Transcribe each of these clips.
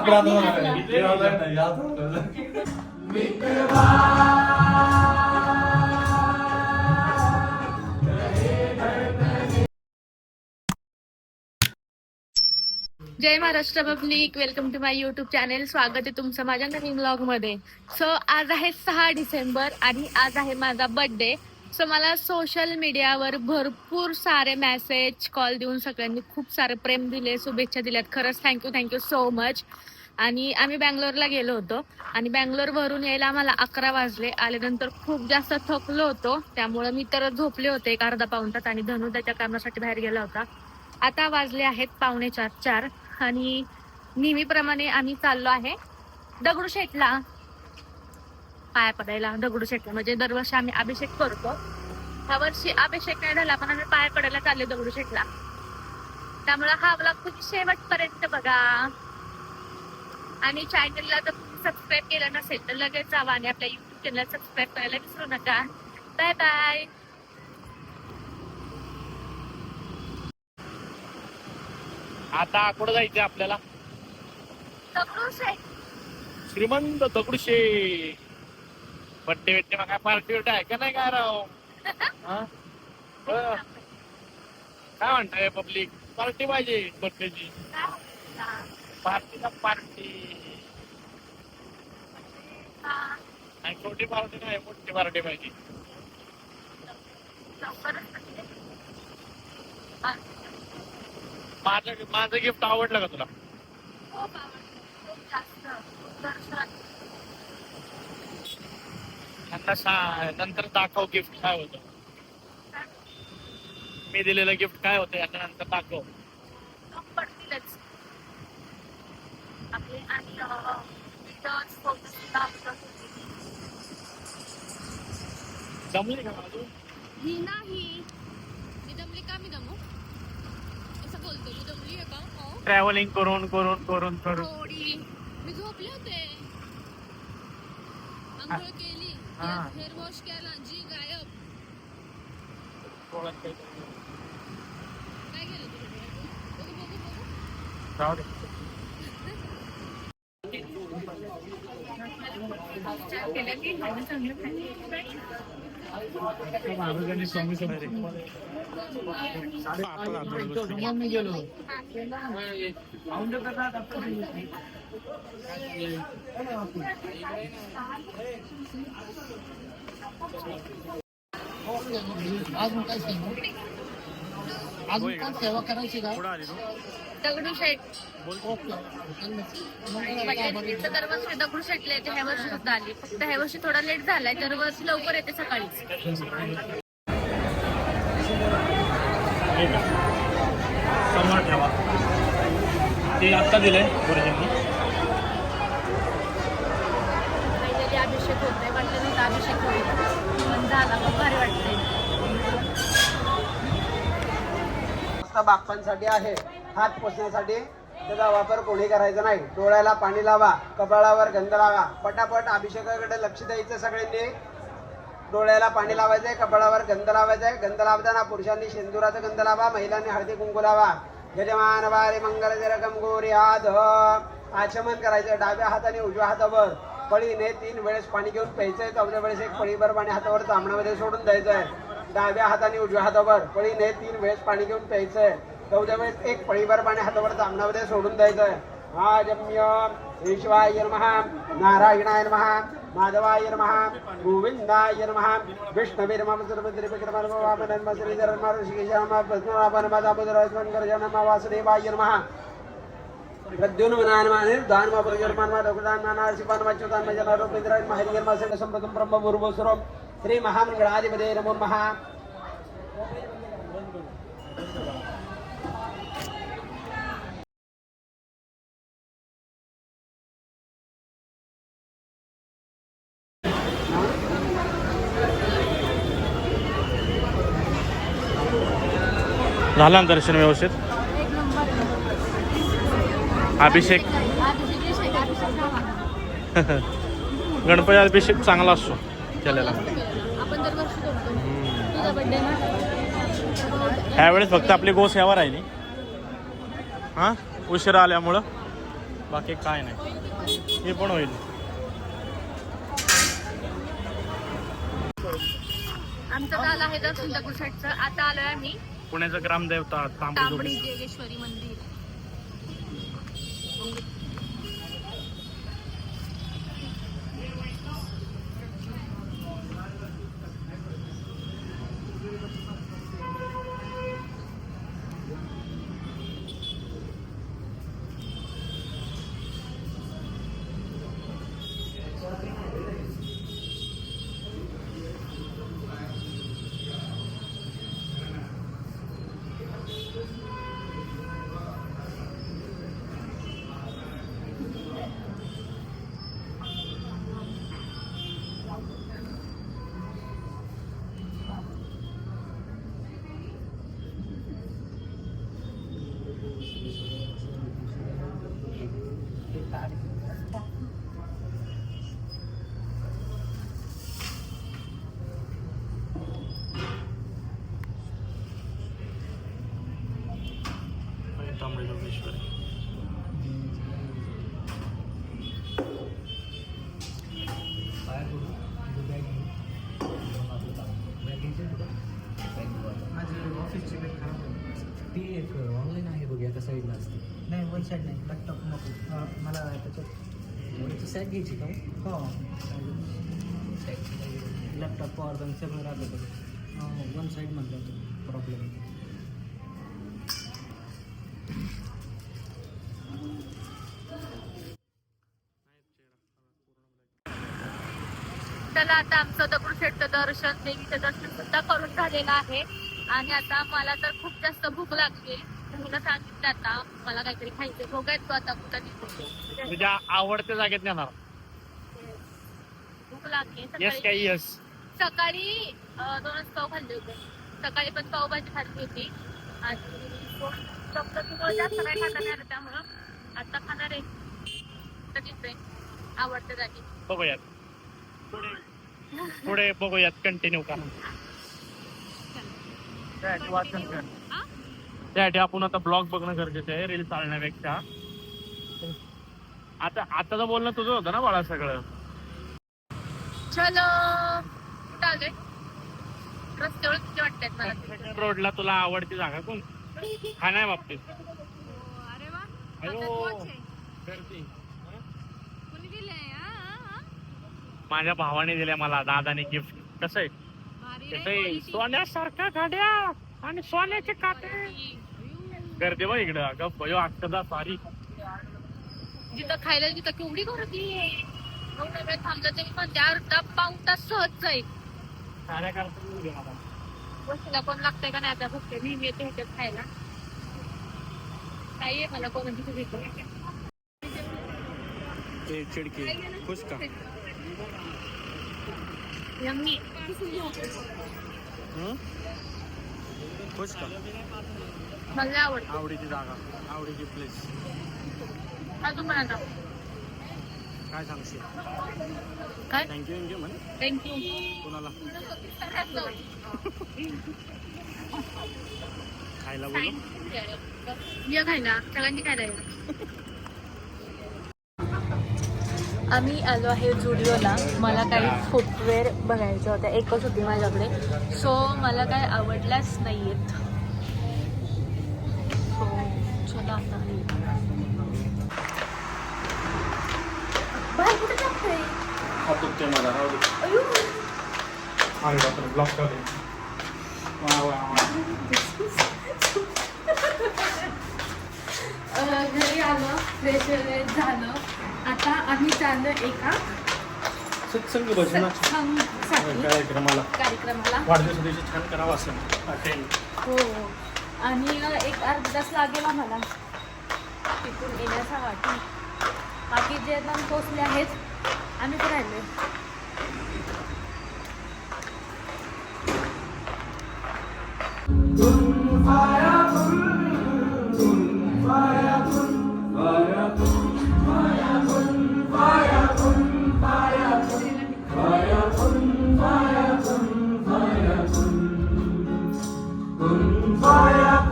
Jai Maharashtra public, welcome to my YouTube channel. स्वागत आहे तुमचं माझ्या नवीन ब्लॉग मध्ये. सो आज आहे 6 डिसेंबर आणि आज आहे माझा बर्थडे. सो मला सोशल मीडियावर भरपूर सारे मेसेज कॉल देऊन सगळ्यांनी खूप सारे प्रेम दिले, शुभेच्छा दिल्यात. खरंच थँक्यू सो मच. आणि आम्ही बँगलोरला गेलो होतो आणि बँगलोरवरून यायला आम्हाला 11 वाजले. आल्यानंतर खूप जास्त थकलो होतो, त्यामुळे मी तर झोपले होते एक अर्धा पाऊण तास आणि धनु त्याच्या कामासाठी बाहेर गेला होता. आता वाजले आहेत 3:45 आणि नेहमीप्रमाणे आम्ही चाललो आहे दगडूशेठला पाया पडायला. दगडूशेठला म्हणजे दरवर्षी आम्ही अभिषेक करतो, ह्या वर्षी अभिषेक नाही झाला पण आम्ही पाया पडायला चाललो दगडूशेठला. त्यामुळे हा ब्लॉग तुम्ही शेवटपर्यंत बघा आणि चॅनलला जर तुम्ही सबस्क्राईब केलं नसेल तर लगेच जावा आणि आपल्या युट्यूब चॅनल सबस्क्राईब करायला विसरू नका. Bye bye. आता कुठं जायचं आपल्याला? दगडूशेठ. श्रीमंत दगडूशेठ. बड्डे बिड्डे मग काय पार्टी बिर्टी आहे का नाही काय राव? काय म्हणताय पब्लिक? पार्टी पाहिजे बड्डेची. पार्टीला पार्टी आणि छोटी पार्टी नाही, मोठी पार्टी पाहिजे. माझं गिफ्ट आवडलं का तुला? नंतर दाखव गिफ्ट काय होतं. मी दिलेलं गिफ्ट काय होतं याच्या नंतर दाखव. जमली का अजून? ही नाही मी दमली का? मी दमू असं बोलतो? मी दमली आहे का? ट्रॅव्हलिंग करून करून करून करून थोडी मी झोपले होते. आंघोळ केली, हेअर वॉश केला, जी गायब. काय केलं स्वामी गेलो अजून काय सेवा करायची का? दगडूशेठ. दरवर्षी दगडूशेठला येते, ह्या वर्षी सुद्धा आली. फक्त ह्या वर्षी थोडा लेट झालाय, दरवर्षी लवकर येते सकाळीच. समोर ठेवा. ते आत्ता दिलंय गुरुजींनी. काहीतरी अभिषेक होतोय, वाटलं नव्हतं अभिषेक होईल पण झाला. खूप भारी वाटतंय. बाप्पांसाठी आहे. हात पुसण्यासाठी त्याचा वापर कोणी करायचा नाही. डोळ्याला पाणी लावा, कपाळावर गंध लावा. पटापट अभिषेकाकडे लक्ष द्यायचं सगळ्यांनी. डोळ्याला पाणी लावायचंय, कपाळावर गंध लावायचाय. गंध लावताना पुरुषांनी शेंदुराचा गंध लावा, महिलांनी हळदी कुंकू लावा. यजमान वारे मंगल जरकम गोरी हात आचमन करायचं. डाव्या हाताने उजव्या हातावर पळीने 3 वेळेस पाणी घेऊन प्यायचंय. 4व्या वेळेस 1 पळीभर पाणी हातावर तांबण्यामध्ये सोडून द्यायचंय. डाव्या हाताने उजव्या हातावर पळीने 3 वेळेस पाणी घेऊन प्यायचंय. 4व्या वेळेस 1 पळीभर पाणी हातावर तांबण्यामध्ये सोडून द्यायचंय. आजम्य ईश्वाय नमः, नारायणाय नमः, माधवाय नमः, गोविंदाय नमः, विष्णवे नमः, सर्वद्रिविक्रम नमः, वामन नमः, श्रीधर नमः, ऋषिकेश नमः, पद्मनाभ नमः, दामोदर गर्ज नमः, वासुदेवाय नमः, प्रद्युम्नाय नमः, निर्दान नमः, प्रज्वलमान नमः, लोकदान नमः, नरसिंह नमः, च्युतान नमः, जनारोपेंद्राय नमः, हरिहर नमः, सेठ संप्रतम ब्रह्म पूर्वस्वरम श्री महामंगलाधिपते नमो नमः. झालं ना दर्शन व्यवस्थित? अभिषेक गणपती अभिषेक चांगला असतो केलेला. ह्यावेळेस फक्त आपली गोसेवा राहिली. हां, उशिरा आल्यामुळं बाकी काय नाही. हे पण होईल. आमचं झालं आहे दर्शन दगडूशेठचं. आता आलोय आम्ही पुण्याचं ग्रामदेवता तांबडी देवेश्वरी मंदिर. तांबडी जोगेश्वरी. ती एक ऑनलाईन आहे बघ एका साईडला असते. नाही वन साईड नाही लॅपटॉप नको मला त्याच्यात सॅक घ्यायची का हो लॅपटॉप पॉवर बँक सगळं राहतं वन साईड म्हटलं प्रॉब्लेम. चला आता आमचं दगडूशेठचं दर्शन देवीचं दर्शन सुद्धा करून झालेलं आहे. आणि आता मला तर खूप जास्त भूक लागली. तुला सांगितलं आता मला काहीतरी खायचं. बघायचो आता कुठं निघतो. तुझ्या आवडत्या जागेत नेणार. भूक लागली. येस काय येस. सकाळी 2च पाव खाल्ले होते. सकाळी पण पावभाजी खाल्ली होती. आणि जास्त काय खाता नाही आलं त्यामुळं आता खाणार आहे. तर आवडत्या जागी बघूयात पुढे बघूयात कंटिन्यू करा. त्यासाठी आपण आता ब्लॉग बघणं गरजेचं आहे रील चालण्यापेक्षा. आताचं बोलणं तुझं होतं ना बाळा सगळं. चलो कुठं आलोय. रस्त्यावर किती वाटतात मला. रोडला तुला आवडती जागा कोण खाण्या बाबतीत. अरे वा. अयो गर्दी. कोणी दिलंय. माझ्या भावाने दिल्या मला दादाने गिफ्ट. कसं आहे सोन्यासारख्या गाड्या आणि सोन्याचे काटे. गर्दी बघ इकडं. अगं भयो अक्षदा सारी जिथं खायला तिथं केवढी गर्दी आहे. थांबलं तरी पण त्या अर्धा पाऊण तास सहज जाईल. वस्तूला कोण लागतंय का नाही आता फक्त नेहमी येते ह्याच्यात खायला. काही आहे मला कोणाची भेटू. चिडकी खुश का यम्मी. खुश का. मला आवडतं. आवडीची जागा आवडीची प्लेस अजून मला काय सांगशील. काय थँक्यू म्हण. थँक्यू. कोणाला खायला बोलू. ये खायला सगळ्यांनी खायला या. आम्ही आलो आहे जुडिओला. मला काही फुटवेअर बघायचं होतं. एकच होती माझ्याकडे. सो मला काय आवडल्याच नाही आहेत. सो चला आता घरी आलो. फ्रेश झालं. आता आम्ही चाललो एका सत्संग कार्यक्रमाला वाढदिवसा दिवशी छान करावं असं. हो. आणि एक अर्धा तास लागेल आम्हाला तिथून येण्यासाठी. बाकी जे पोचले आहेत. आम्ही तर राहिलोय. Fire,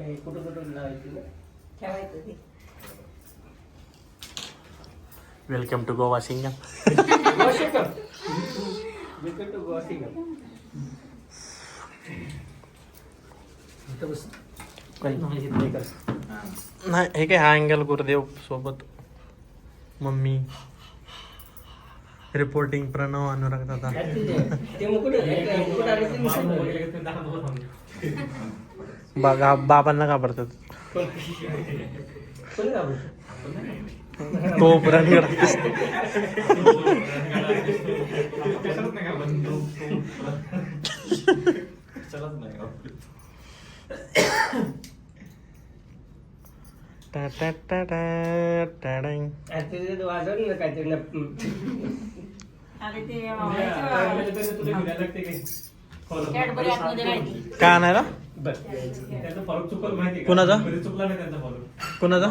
कुठं कुठं लावायचं ठेवायचं ते. Welcome to Goa Singham. Welcome to Goa Singham. इथं बस. नाही हे काय हा अँगल गुरुदेव सोबत मम्मी रिपोर्टिंग प्रणव अनुराग दादा. ते मुकुट आले ते मुकुट. बघा बाबांना घाबरतात. कोणी घाबरतं? तो प्रणगड वाजवलं ना काहीतरी का नाही ना कुणाचा कुणाचा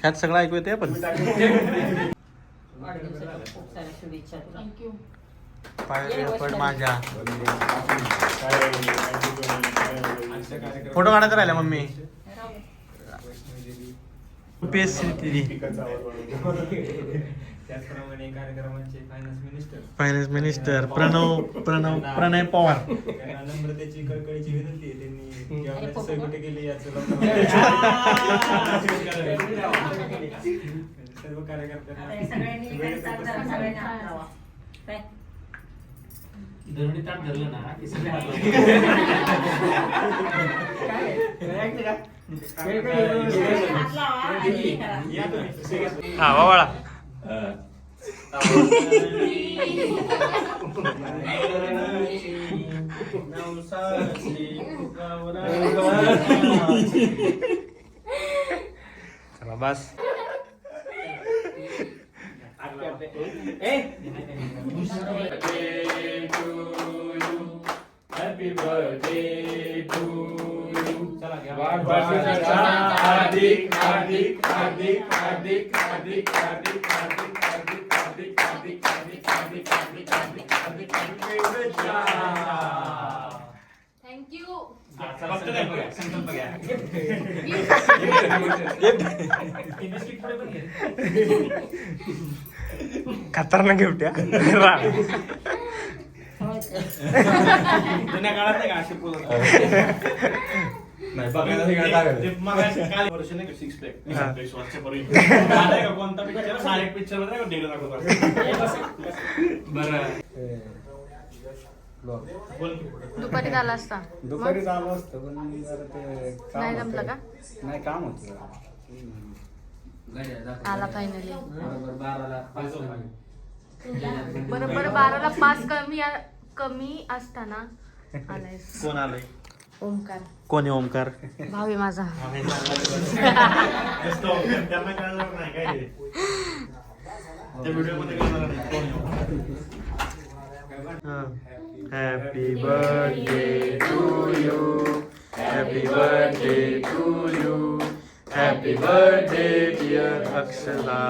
ह्यात सगळं ऐकू येते पण पण माझ्या फोटो काढायचा राहिला मम्मी त्याचप्रमाणे कार्यक्रमाचे फायनान्स मिनिस्टर प्रणय पवार. नम्रतेची कळकळीची विनंती आहे. त्यांनी जेवणाची सोय कुठे केली याचं सर्व हा बाळा चला बस. Happy birthday to you. वाढदिवसाच्या हार्दिक हार्दिक हार्दिक हार्दिक हार्दिक हार्दिक हार्दिक हार्दिक हार्दिक हार्दिक हार्दिक हार्दिक हार्दिक हार्दिक हार्दिक हार्दिक शुभेच्छा. थँक्यू. फक्त नाही बघा, संकल्प घ्या. खतरनाक गिफ्ट जुन्या काळात नाही का असे पोरं? नाही काल वर्ष नाही का सिक्स पॅक वर्षापूर्वी नाही का कोणता पिक्चर सारे पिक्चर मध्ये नाही का डेलो दाखवतात. बरं दुपारी झाला असता दुपारी झालं असतं पण जरा ते काम नाही जमलं होतं. का? नाही काम होतं. आला फायनली. बरोबर बरोबर 12ला 5 कमी असताना आलाय. कोण आलंय? ओमकार कोण आहे ओमकार? भाऊ आहे माझा. त्यांना कळणार नाही काय त्या व्हिडिओ मध्ये कळणार नाही. Happy birthday to you. Happy birthday to you. Happy birthday dear Akshara.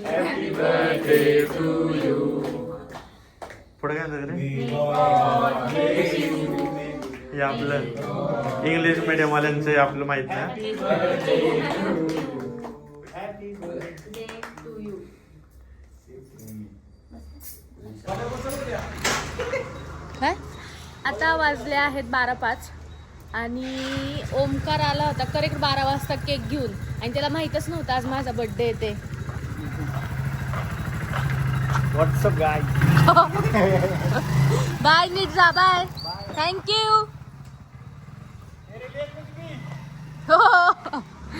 Happy birthday to you. पुढे काय झालं रे? हे आपलं इंग्लिश मीडियम वाल्यांचं आपलं माहित नाही. काय आता वाजले आहेत 12:05 आणि ओमकार आला होता करेक्ट 12 वाजता केक घेऊन आणि त्याला माहीतच नव्हतं आज माझा बर्थडे येते. व्हॉट्सअप गाय. बाय नीट जा. बाय. थँक्यू.